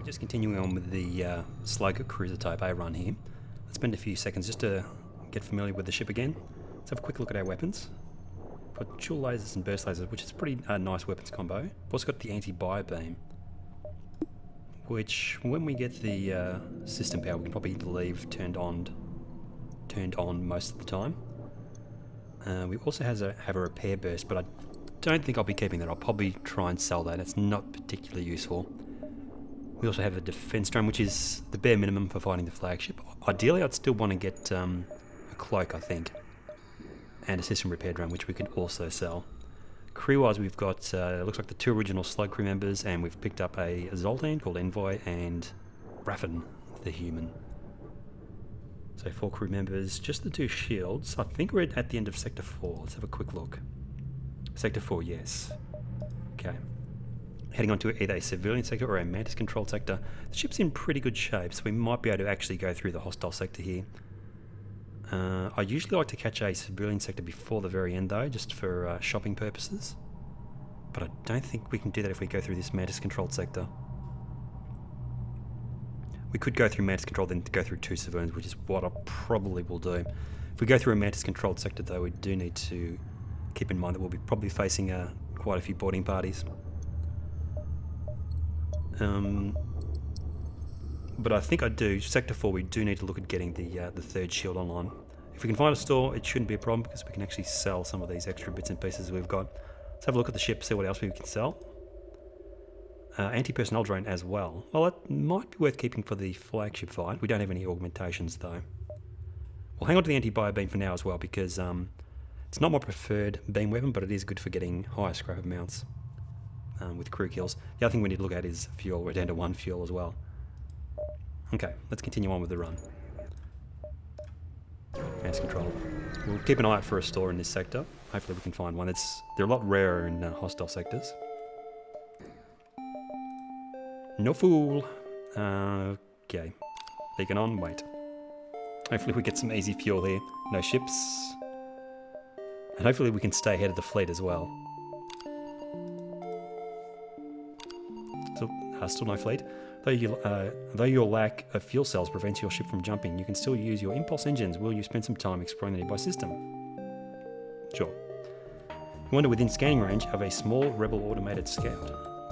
Just continuing on with the SLUG cruiser type A run here. Let's spend a few seconds just to get familiar with the ship again. Let's have a quick look at our weapons. Got dual lasers and burst lasers, which is a pretty nice weapons combo. We've also got the anti-bio beam, which when we get the system power, we can probably leave turned on most of the time. We also have a repair burst, but I don't think I'll be keeping that. I'll probably try and sell that. It's not particularly useful. We also have a defense drone, which is the bare minimum for fighting the flagship. Ideally, I'd still want to get a cloak, I think, and a system repair drone, which we could also sell. Crew-wise, we've got, looks like the 2 original SLUG crew members, and we've picked up a Zoltan called Envoy and Raffin, the human. So 4 crew members, just the 2 shields. I think we're at the end of Sector 4. Let's have a quick look. Sector 4, yes. Okay. Heading on to either a civilian sector or a mantis-controlled sector. The ship's in pretty good shape, so we might be able to actually go through the hostile sector here. I usually like to catch a civilian sector before the very end though, just for shopping purposes. But I don't think we can do that if we go through this mantis-controlled sector. We could go through mantis-controlled, then go through 2 civilians, which is what I probably will do. If we go through a mantis-controlled sector though, we do need to keep in mind that we'll be probably facing quite a few boarding parties. But I think Sector 4, we do need to look at getting the 3rd shield online. If we can find a store, it shouldn't be a problem because we can actually sell some of these extra bits and pieces we've got. Let's have a look at the ship, see what else we can sell. Anti-personnel drone as well. Well, it might be worth keeping for the flagship fight. We don't have any augmentations though. We'll hang on to the anti-bio beam for now as well because it's not my preferred beam weapon, but it is good for getting higher scrap amounts with crew kills. The other thing we need to look at is fuel. We're down to 1 fuel as well. Okay, let's continue on with the run. Mass control. We'll keep an eye out for a store in this sector. Hopefully we can find one. They're a lot rarer in hostile sectors. No fool. Okay. Beacon on, wait. Hopefully we get some easy fuel here. No ships. And hopefully we can stay ahead of the fleet as well. Still no fleet. Though your lack of fuel cells prevents your ship from jumping, you can still use your impulse engines. Will you spend some time exploring the nearby system? Sure. You wander within scanning range of a small rebel automated scout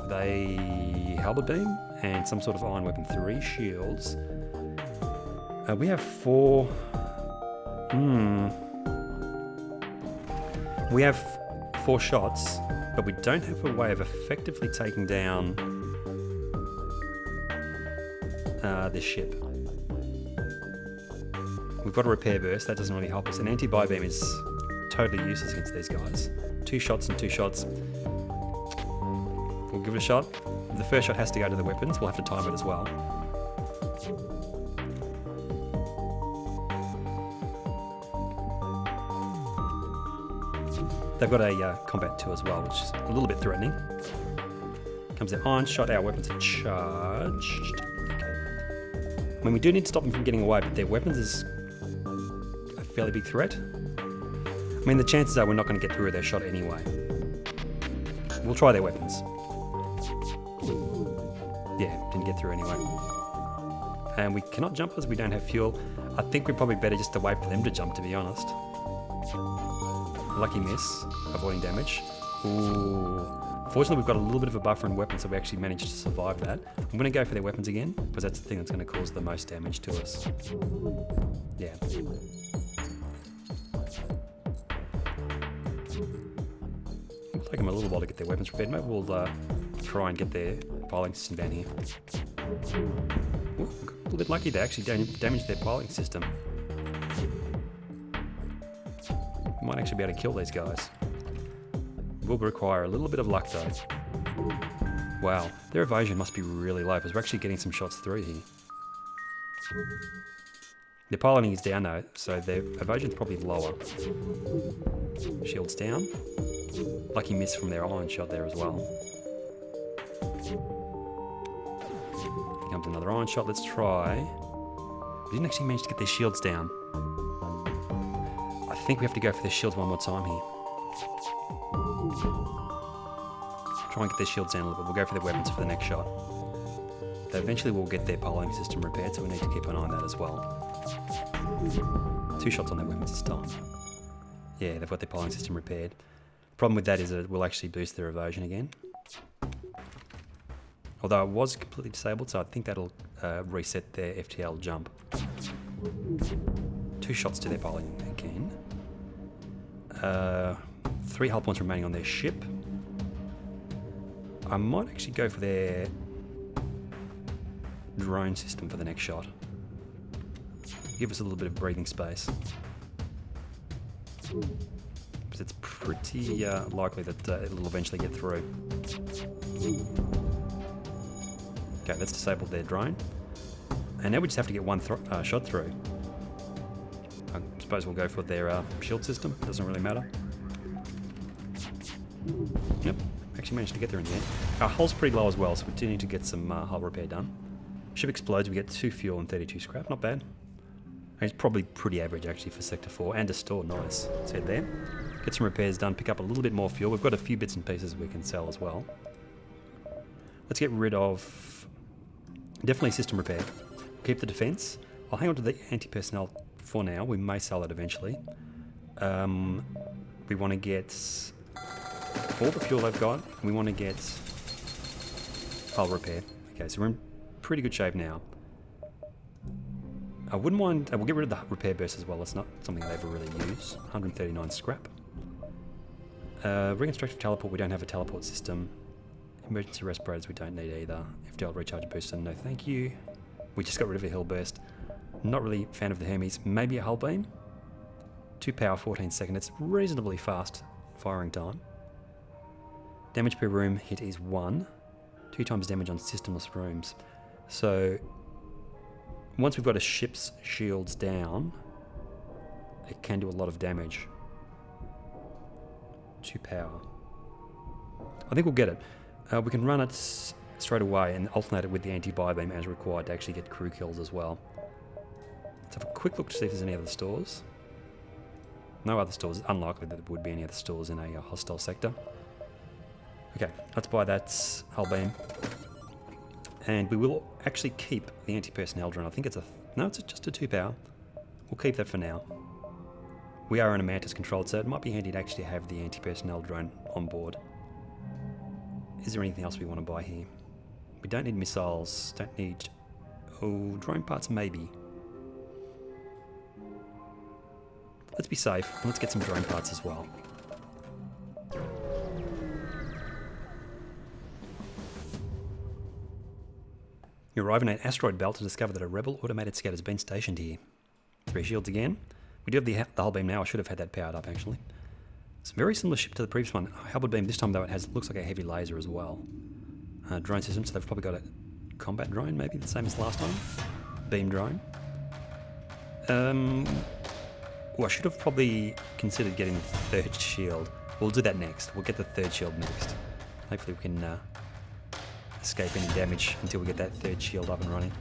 with a halberd beam and some sort of iron weapon. 3 shields. We have 4... We have 4 shots, but we don't have a way of effectively taking down this ship. We've got a repair burst, that doesn't really help us. An anti-bio beam is totally useless against these guys. 2 shots and 2 shots. We'll give it a shot. The first shot has to go to the weapons, we'll have to time it as well. They've got a combat 2 as well, which is a little bit threatening. Comes their iron shot, our weapons are charged. I mean, we do need to stop them from getting away, but their weapons is a fairly big threat. I mean, the chances are we're not going to get through their shot anyway. We'll try their weapons. Yeah, didn't get through anyway. And we cannot jump as we don't have fuel. I think we're probably better just to wait for them to jump, to be honest. Lucky miss, avoiding damage. Ooh. Fortunately, we've got a little bit of a buffer in weapons, so we actually managed to survive that. I'm going to go for their weapons again, because that's the thing that's going to cause the most damage to us. Yeah. It'll take them a little while to get their weapons prepared. Maybe we'll try and get their piloting system down here. Ooh, a little bit lucky, they actually damaged their piloting system. Might actually be able to kill these guys. Will require a little bit of luck though. Wow, their evasion must be really low because we're actually getting some shots through here. Their piloting is down though, so their evasion's probably lower. Shields down. Lucky miss from their iron shot there as well. Here comes another iron shot, let's try. We didn't actually manage to get their shields down. I think we have to go for their shields one more time here. Try and get their shields down a little bit. We'll go for their weapons for the next shot. Eventually we'll get their polling system repaired, so we need to keep an eye on that as well. 2 shots on their weapons this time. Yeah, they've got their polling system repaired. Problem with that is that it will actually boost their evasion again. Although it was completely disabled, so I think that'll reset their FTL jump. 2 shots to their polling again. 3 hull points remaining on their ship. I might actually go for their drone system for the next shot. Give us a little bit of breathing space. Because it's pretty likely that it'll eventually get through. Okay, let's disable their drone. And now we just have to get one shot through. I suppose we'll go for their shield system. Doesn't really matter. Yep, actually managed to get there in the end. Our hull's pretty low as well, so we do need to get some hull repair done. Ship explodes, we get 2 fuel and 32 scrap. Not bad. And it's probably pretty average actually for Sector 4. And a store, nice. Let's head there. Get some repairs done, pick up a little bit more fuel. We've got a few bits and pieces we can sell as well. Let's get rid of... definitely system repair. Keep the defense. I'll hang on to the anti-personnel for now. We may sell it eventually. We want to get all the fuel they've got. We want to get hull repair. Okay, so we're in pretty good shape now. I wouldn't mind... we'll get rid of the repair burst as well. It's not something they ever really use. 139 scrap. Reconstructive teleport. We don't have a teleport system. Emergency respirators we don't need either. FTL recharge booster, no thank you. We just got rid of a hill burst. Not really a fan of the Hermes. Maybe a hull beam. 2 power, 14 seconds. It's reasonably fast firing time. Damage per room hit is 1. 2 times damage on systemless rooms. So once we've got a ship's shields down, it can do a lot of damage. 2 power. I think we'll get it. We can run it straight away and alternate it with the anti-bi-beam as required to actually get crew kills as well. Let's have a quick look to see if there's any other stores. No other stores. It's unlikely that there would be any other stores in a hostile sector. Okay, let's buy that hull beam. And we will actually keep the anti-personnel drone. I think it's a... no, it's just a 2 power. We'll keep that for now. We are in a Mantis controlled, so it might be handy to actually have the anti-personnel drone on board. Is there anything else we want to buy here? We don't need missiles, don't need... oh, drone parts maybe. Let's be safe, and let's get some drone parts as well. You arrive in an asteroid belt to discover that a rebel automated scout has been stationed here. 3 shields again. We do have the hull beam now. I should have had that powered up actually. It's a very similar ship to the previous one. Halberd beam this time though it looks like a heavy laser as well. Drone system, so they've probably got a combat drone, maybe the same as last time. Beam drone. Well, I should have probably considered getting the 3rd shield. We'll do that next. We'll get the 3rd shield next. Hopefully we can escape any damage until we get that 3rd shield up and running.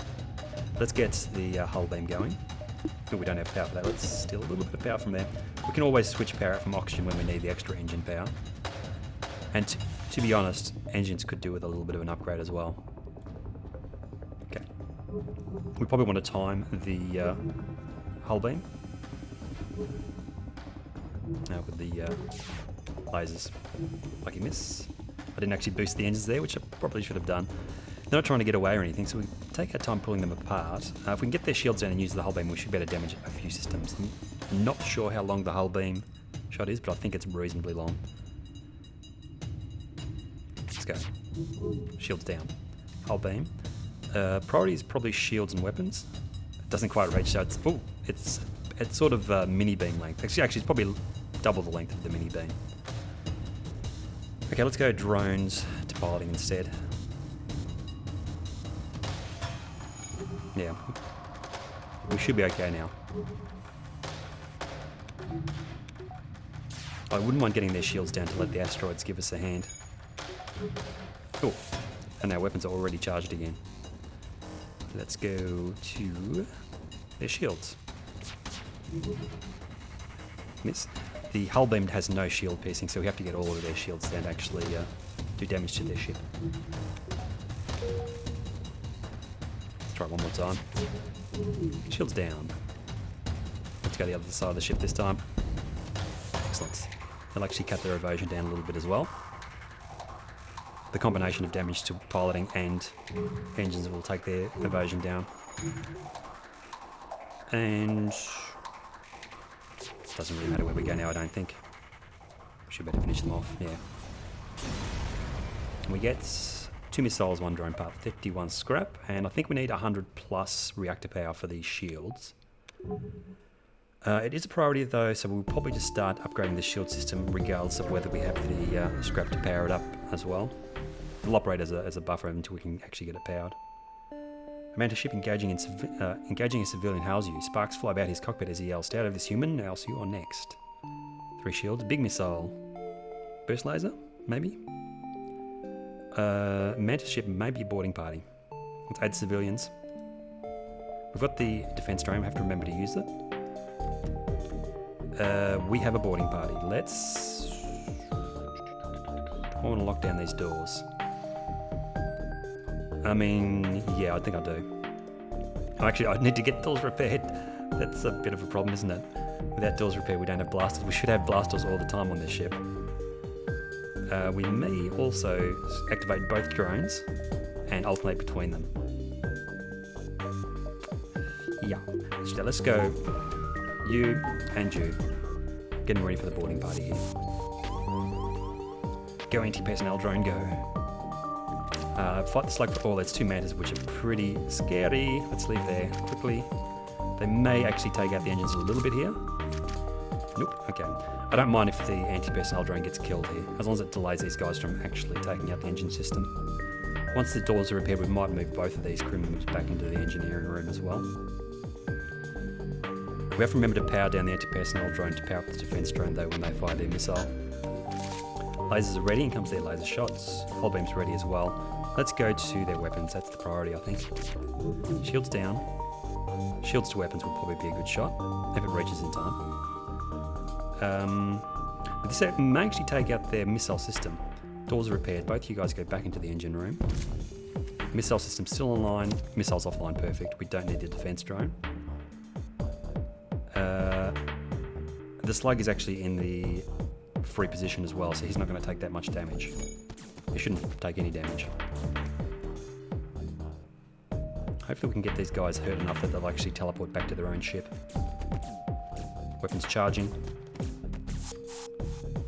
Let's get the hull beam going. Oh, we don't have power for that. Let's steal a little bit of power from there. We can always switch power out from oxygen when we need the extra engine power. And to be honest, engines could do with a little bit of an upgrade as well. Okay. We probably want to time the hull beam. With the lasers. Lucky miss. I didn't actually boost the engines there, which I probably should have done. They're not trying to get away or anything, so we take our time pulling them apart. If we can get their shields down and use the hull beam, we should be able to damage a few systems. I'm not sure how long the hull beam shot is, but I think it's reasonably long. Let's go. Shields down. Hull beam. Priority is probably shields and weapons. It doesn't quite reach, so it's sort of mini beam length. Actually, it's probably double the length of the mini beam. Okay, let's go drones to piloting instead. Yeah, we should be okay now. I wouldn't mind getting their shields down to let the asteroids give us a hand. Oh, and our weapons are already charged again. Let's go to their shields. Miss. The hull beam has no shield piercing, so we have to get all of their shields down to actually do damage to their ship. Try one more time. Shields down. Let's go the other side of the ship this time. Excellent. They'll actually cut their evasion down a little bit as well. The combination of damage to piloting and engines will take their evasion down. And doesn't really matter where we go now, I don't think. Should better finish them off, yeah. We get 2 missiles, 1 drone part, 51 scrap, and I think we need 100 plus reactor power for these shields. It is a priority though, so we'll probably just start upgrading the shield system regardless of whether we have the scrap to power it up as well. We'll operate as a buffer until we can actually get it powered. Commander ship engaging a civilian hails you. Sparks fly about his cockpit as he yells, "Stay out of this, human, else you are next." 3 shields, big missile. Burst laser, maybe? Mantis ship may be a boarding party. Let's add civilians. We've got the defense drone, we have to remember to use it. We have a boarding party. I want to lock down these doors. I mean, yeah, I think I do. Actually, I need to get doors repaired. That's a bit of a problem, isn't it? Without doors repaired, we don't have blasters. We should have blasters all the time on this ship. We may also activate both drones and alternate between them. Yeah. So let's go. You and you. Getting ready for the boarding party here. Go anti-personnel drone, go. Fight the slug for all. There's 2 mantas which are pretty scary. Let's leave there quickly. They may actually take out the engines a little bit here. Nope, okay. I don't mind if the anti-personnel drone gets killed here, as long as it delays these guys from actually taking out the engine system. Once the doors are repaired, we might move both of these crew members back into the engineering room as well. We have to remember to power down the anti-personnel drone to power up the defense drone though when they fire their missile. Lasers are ready, and comes their laser shots. Hull beam's ready as well. Let's go to their weapons, that's the priority I think. Shields down. Shields to weapons will probably be a good shot, if it reaches in time. But this may actually take out their missile system. Doors are repaired, both you guys go back into the engine room. Missile system still online, missiles offline, perfect. We don't need the defense drone. The slug is actually in the free position as well, so he's not going to take that much damage. He shouldn't take any damage. Hopefully we can get these guys hurt enough that they'll actually teleport back to their own ship. Weapons charging.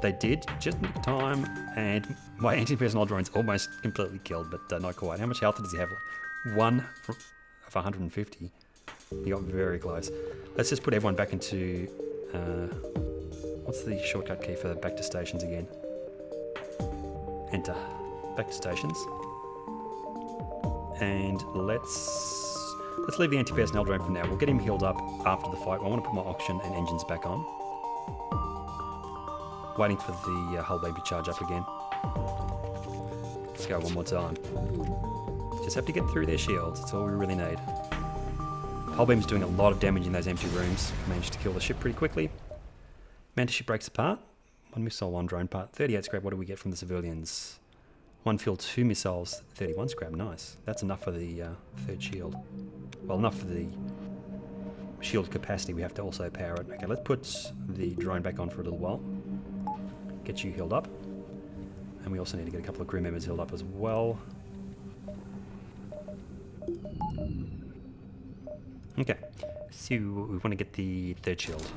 They did, just in time, and my anti-personnel drone's almost completely killed, but not quite. How much health does he have? 1 of 150. He got very close. Let's just put everyone back into... what's the shortcut key for back to stations again? Enter. Back to stations. And let's leave the anti-personnel drone for now. We'll get him healed up after the fight. I want to put my oxygen and engines back on. Waiting for the hull beam to charge up again. Let's go one more time. Just have to get through their shields. That's all we really need. Hull beam's doing a lot of damage in those empty rooms. Managed to kill the ship pretty quickly. Mantis ship breaks apart. 1 missile, 1 drone part. 38 scrap. What do we get from the civilians? 1 fuel, 2 missiles, 31 scrap. Nice. That's enough for the 3rd shield. Well, enough for the shield capacity. We have to also power it. Okay, let's put the drone back on for a little while. Get you healed up. And we also need to get a couple of crew members healed up as well. Okay, so we want to get the 3rd shield.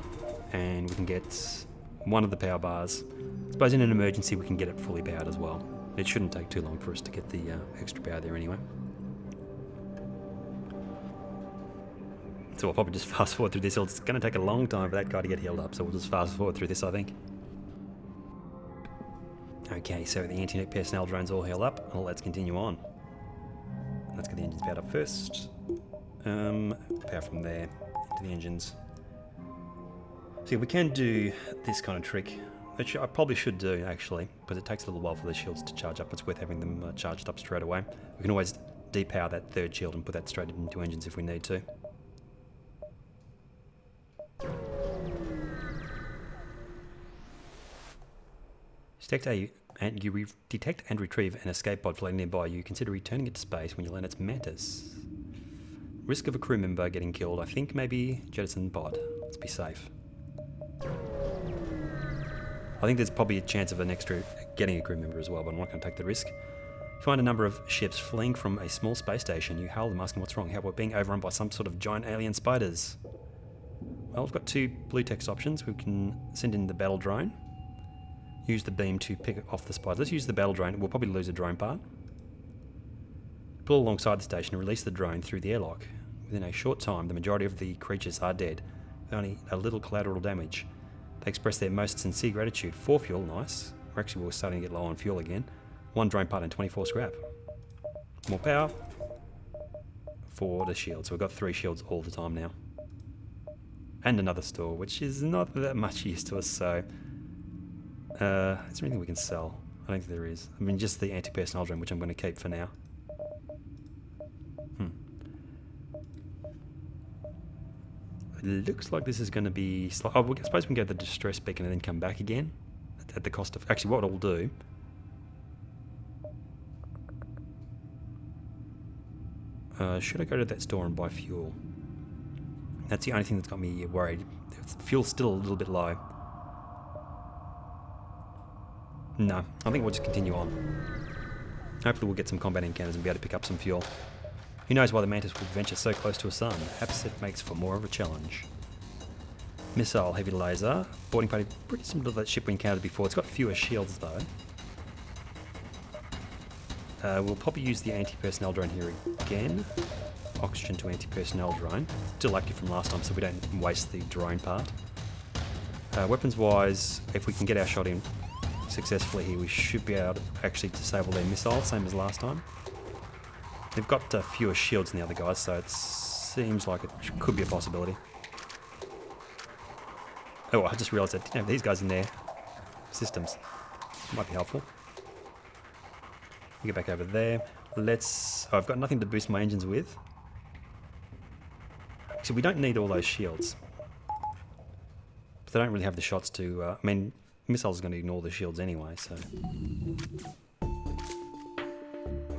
And we can get 1 of the power bars. I suppose in an emergency we can get it fully powered as well. It shouldn't take too long for us to get the extra power there anyway. So we'll probably just fast forward through this. It's going to take a long time for that guy to get healed up, so we'll just fast forward through this, I think. Okay, so the anti-personnel drone's all healed up. Well, let's continue on. Let's get the engines powered up first. Power from there into the engines. See, we can do this kind of trick, which I probably should do actually, because it takes a little while for the shields to charge up. It's worth having them charged up straight away. We can always depower that 3rd shield and put that straight into engines if we need to. Detect and retrieve an escape pod floating nearby you. Consider returning it to space when you learn its mantis. Risk of a crew member getting killed. I think maybe jettison pod. Let's be safe. I think there's probably a chance of getting a crew member as well, but I'm not going to take the risk. Find a number of ships fleeing from a small space station. You hail them asking what's wrong. How about being overrun by some sort of giant alien spiders? Well, we've got 2 blue text options. We can send in the battle drone. Use the beam to pick off the spiders. Let's use the battle drone. We'll probably lose a drone part. Pull alongside the station and release the drone through the airlock. Within a short time, the majority of the creatures are dead, with only a little collateral damage. They express their most sincere gratitude. 4 fuel, nice. We're starting to get low on fuel again. 1 drone part and 24 scrap. More power for the shield. So we've got 3 shields all the time now. And another store, which is not that much use to us, so... is there anything we can sell? I don't think there is. I mean, just the anti-personnel drone, which I'm going to keep for now. It looks like this is going to be... I suppose we can go to the distress beacon and then come back again. At the cost of... Actually, what I'll do... should I go to that store and buy fuel? That's the only thing that's got me worried. Fuel's still a little bit low. No, I think we'll just continue on. Hopefully we'll get some combat encounters and be able to pick up some fuel. Who knows why the Mantis would venture so close to a sun? Perhaps it makes for more of a challenge. Missile, heavy laser. Boarding party, pretty similar to that ship we encountered before. It's got fewer shields though. We'll probably use the anti-personnel drone here again. Oxygen to anti-personnel drone. Still active from last time, so we don't waste the drone part. Weapons-wise, if we can get our shot in successfully here, we should be able to actually disable their missiles, same as last time. They've got fewer shields than the other guys, so it seems like it could be a possibility. Oh, I just realised I didn't have these guys in their systems. Might be helpful. Get back over there. I've got nothing to boost my engines with. Actually, we don't need all those shields. But they don't really have the shots to... I mean, missiles are going to ignore the shields anyway, so...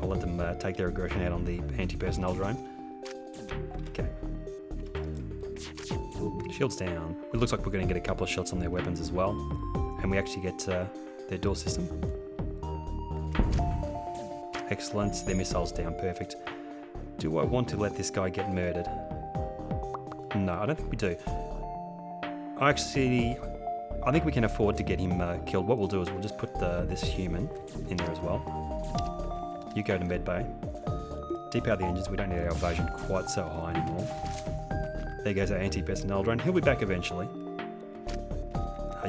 I'll let them take their aggression out on the anti-personnel drone. Okay. Shields down. It looks like we're going to get a couple of shots on their weapons as well. And we actually get their door system. Excellent. Their missiles down. Perfect. Do I want to let this guy get murdered? No, I don't think we do. I think we can afford to get him killed. What we'll do is we'll just put this human in there as well. You go to medbay. Depower the engines. We don't need our evasion quite so high anymore. There goes our anti-personnel drone. He'll be back eventually.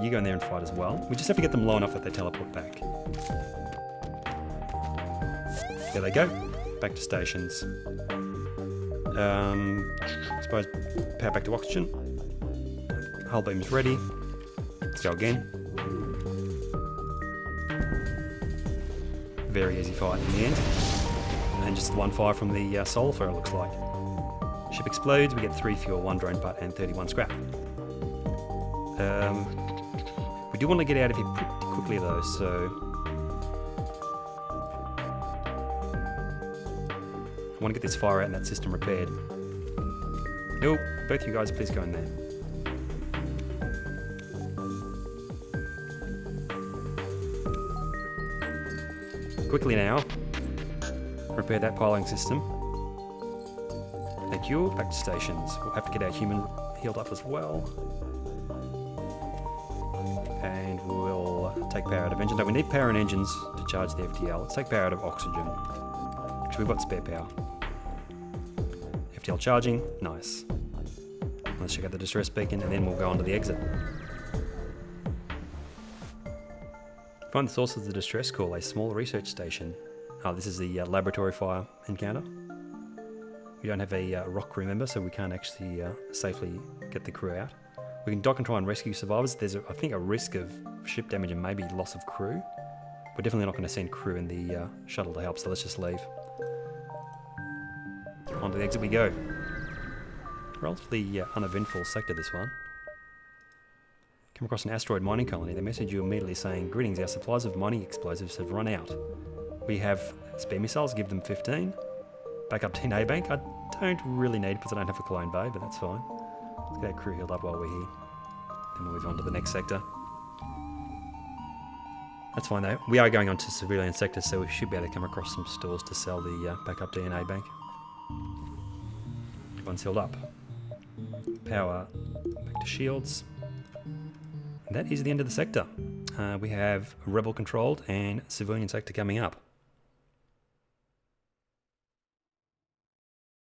You go in there and fight as well. We just have to get them low enough that they teleport back. There they go. Back to stations. I suppose power back to oxygen. Hull beam's ready. Let's go again. Very easy fight in the end. And just 1 fire from the sulfur, it looks like. Ship explodes, we get 3 fuel, 1 drone part, and 31 scrap. We do want to get out of here pretty quickly though, so... I want to get this fire out and that system repaired. Nope, both you guys please go in there. Quickly now, repair that piling system. Thank you, back to stations. We'll have to get our human healed up as well. And we'll take power out of engines. No, we need power in engines to charge the FTL. Let's take power out of oxygen. Actually, we've got spare power. FTL charging, nice. Let's check out the distress beacon and then we'll go on to the exit. Find the source of the distress call, a small research station. Oh, this is the laboratory fire encounter. We don't have a rock crew member, so we can't actually safely get the crew out. We can dock and try and rescue survivors. There's, I think, a risk of ship damage and maybe loss of crew. We're definitely not going to send crew in the shuttle to help, so let's just leave. On to the exit we go. Relatively uneventful sector, this one. Come across an asteroid mining colony. They message you immediately saying, "Greetings, our supplies of mining explosives have run out. We have spare missiles, give them 15. backup DNA bank. I don't really need because I don't have a clone bay, but that's fine. Let's get our crew healed up while we're here. Then we'll move on to the next sector. That's fine though. We are going on to civilian sector, so we should be able to come across some stores to sell the backup DNA bank. Everyone's healed up. Power back to shields. And that is the end of the sector. We have rebel controlled and civilian sector coming up.